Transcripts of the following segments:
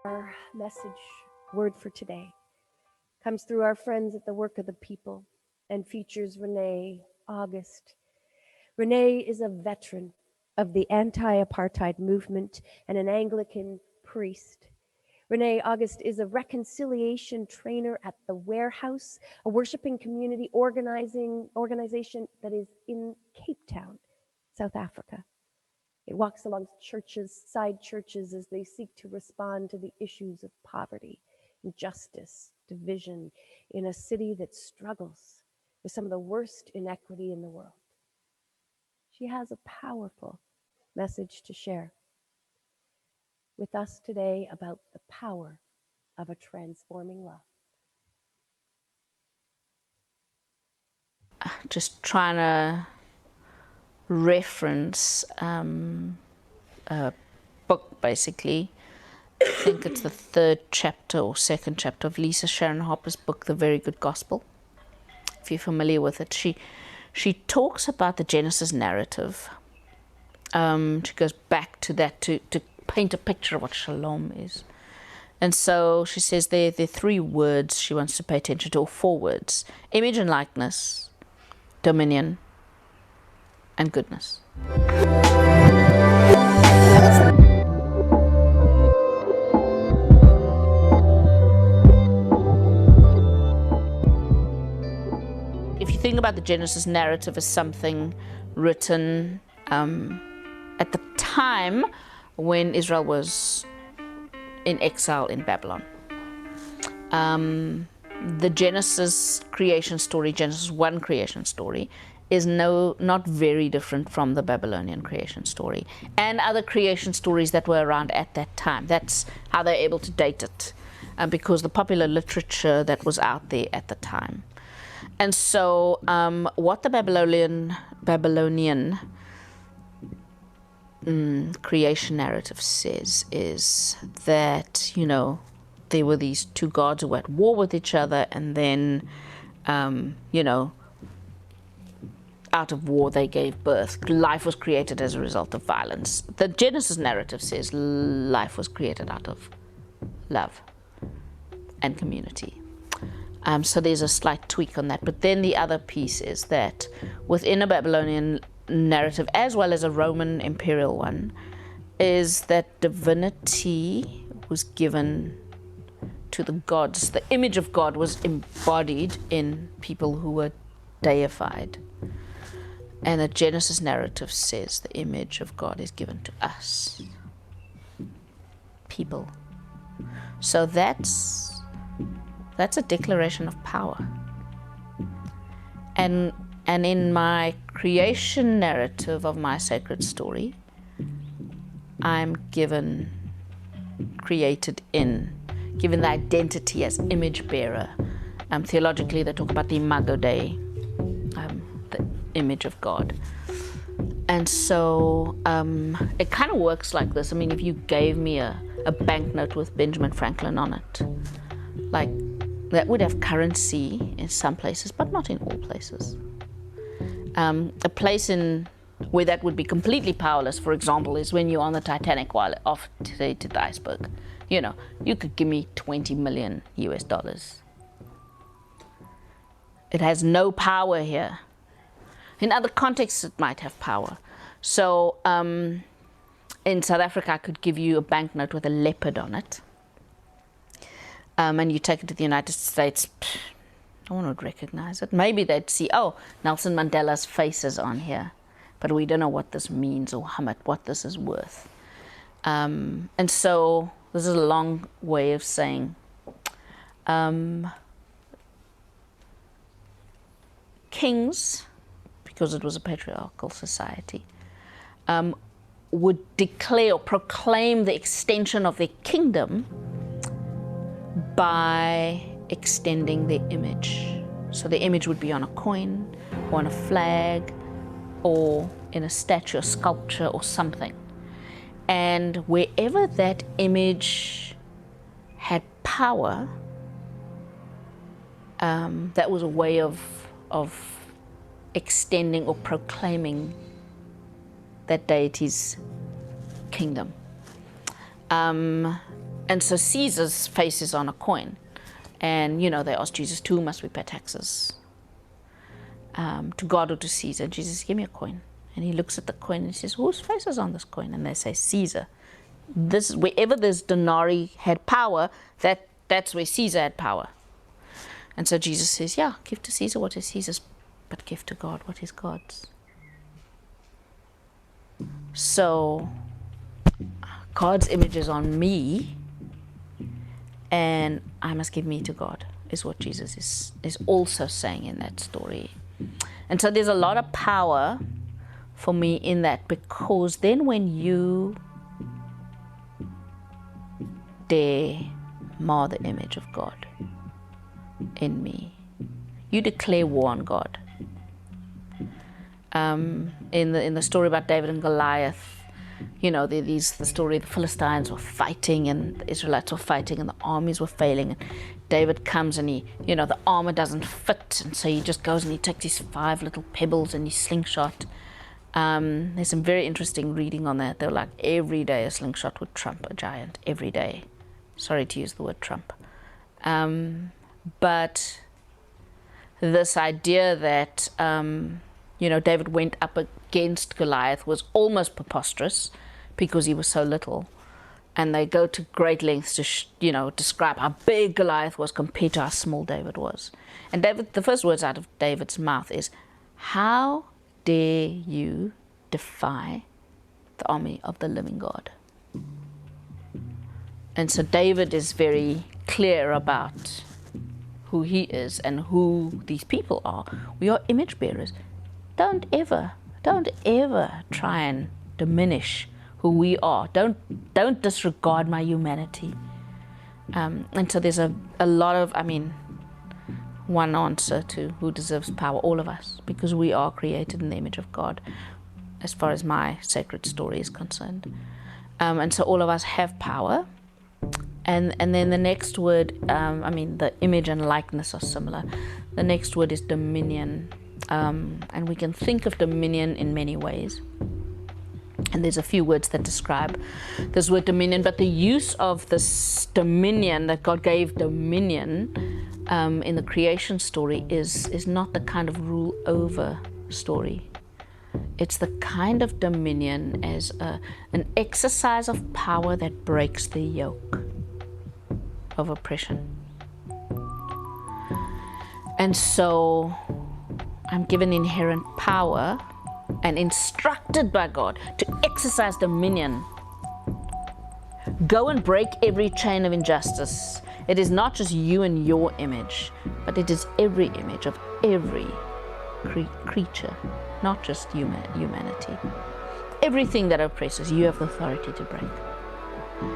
Our message word for today comes through our friends at the Work of the People and features Rene August. Rene is a veteran of the anti-apartheid movement and an Anglican priest. Rene August is a reconciliation trainer at the Warehouse, a worshiping community organization that is in Capetown, South Africa. It walks along side churches as they seek to respond to the issues of poverty, injustice, division in a city that struggles with some of the worst inequity in the world. She has a powerful message to share with us today about the power of a transforming love. Just trying to reference a book, basically. I think it's the third chapter or second chapter of Lisa Sharon Harper's book, The Very Good Gospel. If you're familiar with it, she talks about the Genesis narrative. She goes back to that to paint a picture of what shalom is. And so she says there are three words she wants to pay attention to, or four words: image and likeness, dominion, and goodness. If you think about the Genesis narrative as something written at the time when Israel was in exile in Babylon, the Genesis creation story, Genesis 1 creation story, is not very different from the Babylonian creation story and other creation stories that were around at that time. That's how they're able to date it, because the popular literature that was out there at the time. And so what the Babylonian creation narrative says is that, there were these two gods who were at war with each other, and then, out of war they gave birth. Life was created as a result of violence. The Genesis narrative says life was created out of love and community. So there's a slight tweak on that. But then the other piece is that within a Babylonian narrative, as well as a Roman imperial one, is that divinity was given to the gods. The image of God was embodied in people who were deified. And the Genesis narrative says the image of God is given to us, people. So that's a declaration of power. And in my creation narrative of my sacred story, I'm given the identity as image bearer. Theologically, they talk about the imago Dei, the image of God. And so it kind of works like this. I mean, if you gave me a banknote with Benjamin Franklin on it, like, that would have currency in some places, but not in all places. A place where that would be completely powerless, for example, is when you're on the Titanic while off to the iceberg. You could give me $20 million US. It has no power here. In other contexts, it might have power. So in South Africa, I could give you a banknote with a leopard on it. And you take it to the United States, no one would recognize it. Maybe they'd see, oh, Nelson Mandela's face is on here, but we don't know what this means or what this is worth. And so this is a long way of saying kings, because it was a patriarchal society, would declare or proclaim the extension of their kingdom by extending their image. So the image would be on a coin, or on a flag, or in a statue, a sculpture, or something. And wherever that image had power, that was a way of extending or proclaiming that deity's kingdom. And so Caesar's face is on a coin. And, they asked Jesus, to whom must we pay taxes? To God or to Caesar? And Jesus, give me a coin. And he looks at the coin and he says, whose face is on this coin? And they say, Caesar. This, wherever this denarii had power, that's where Caesar had power. And so Jesus says, yeah, give to Caesar what is Caesar's, but give to God what is God's. So God's image is on me, and I must give me to God, is what Jesus is also saying in that story. And so there's a lot of power for me in that, because then when you dare mar the image of God in me, you declare war on God. In the story about David and Goliath, the story, the Philistines were fighting and the Israelites were fighting and the armies were failing. And David comes and the armor doesn't fit, and so he just goes and he takes these 5 little pebbles and he slingshot. There's some very interesting reading on that. They're like, every day a slingshot would trump a giant, every day. Sorry to use the word trump. But this idea that, David went up against Goliath was almost preposterous because he was so little. And they go to great lengths to, describe how big Goliath was compared to how small David was. And the first words out of David's mouth is, how dare you defy the army of the living God? And so David is very clear about who he is and who these people are. We are image bearers. Don't ever try and diminish who we are. Don't disregard my humanity. And so there's a lot of, one answer to who deserves power, all of us, because we are created in the image of God, as far as my sacred story is concerned. And so all of us have power. And then the next word, the image and likeness are similar. The next word is dominion. And we can think of dominion in many ways. And there's a few words that describe this word dominion, but the use of this dominion, that God gave dominion in the creation story, is not the kind of rule over story. It's the kind of dominion as an exercise of power that breaks the yoke of oppression. And so I'm given inherent power and instructed by God to exercise dominion. Go and break every chain of injustice. It is not just you and your image, but it is every image of every creature, not just humanity. Everything that oppresses, you have the authority to break.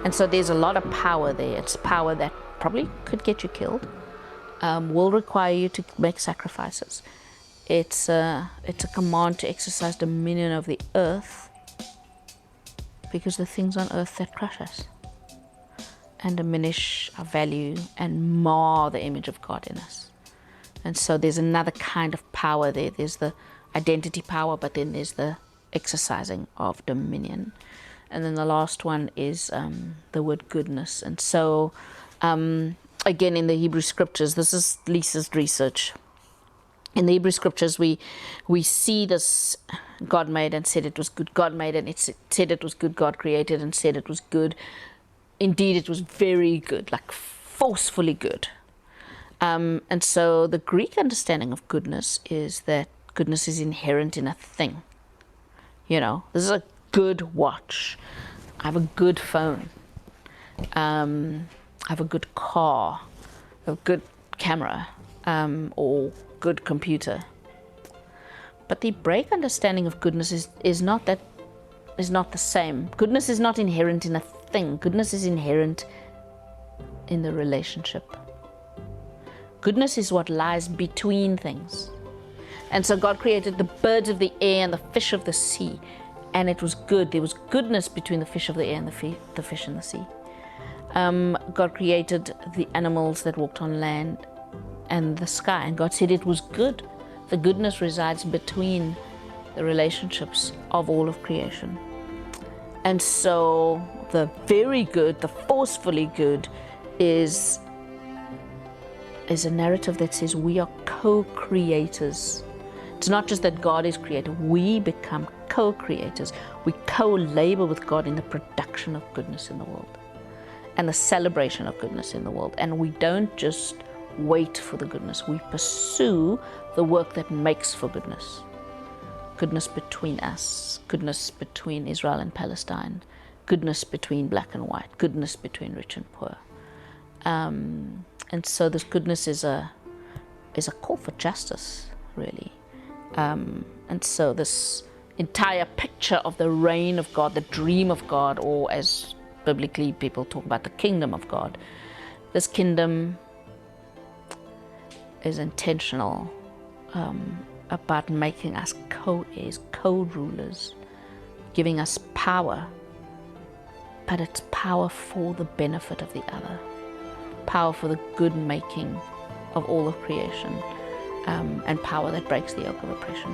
And so there's a lot of power there. It's power that probably could get you killed, will require you to make sacrifices. It's a command to exercise dominion of the earth, because the things on earth that crush us and diminish our value and mar the image of God in us. And so there's another kind of power there. There's the identity power, but then there's the exercising of dominion. And then the last one is the word goodness. And so, again, in the Hebrew scriptures, this is Lisa's research. In the Hebrew scriptures, we see this: God made and said it was good. God made and it said it was good. God created and said it was good. Indeed, it was very good, like forcefully good. And so the Greek understanding of goodness is that goodness is inherent in a thing. This is a good watch. I have a good phone. I have a good car. I have a good camera. Or good computer. But the Hebraic understanding of goodness is not the same. Goodness is not inherent in a thing. Goodness is inherent in the relationship. Goodness is what lies between things. And so God created the birds of the air and the fish of the sea, and it was good. There was goodness between the fish of the air and the fish in the sea. God created the animals that walked on land and the sky, and God said it was good. The goodness resides between the relationships of all of creation. And so the very good, the forcefully good, is a narrative that says we are co-creators. It's not just that God is creator, we become co-creators. We co-labor with God in the production of goodness in the world and the celebration of goodness in the world. And we don't just wait for the goodness, we pursue the work that makes for goodness. Goodness between us, goodness between Israel and Palestine, goodness between black and white, goodness between rich and poor. And so this goodness is a call for justice, really. And so this entire picture of the reign of God, the dream of God, or as biblically people talk about the kingdom of God, this kingdom is intentional about making us co-heirs, co-rulers, giving us power, but it's power for the benefit of the other, power for the good making of all of creation, and power that breaks the yoke of oppression.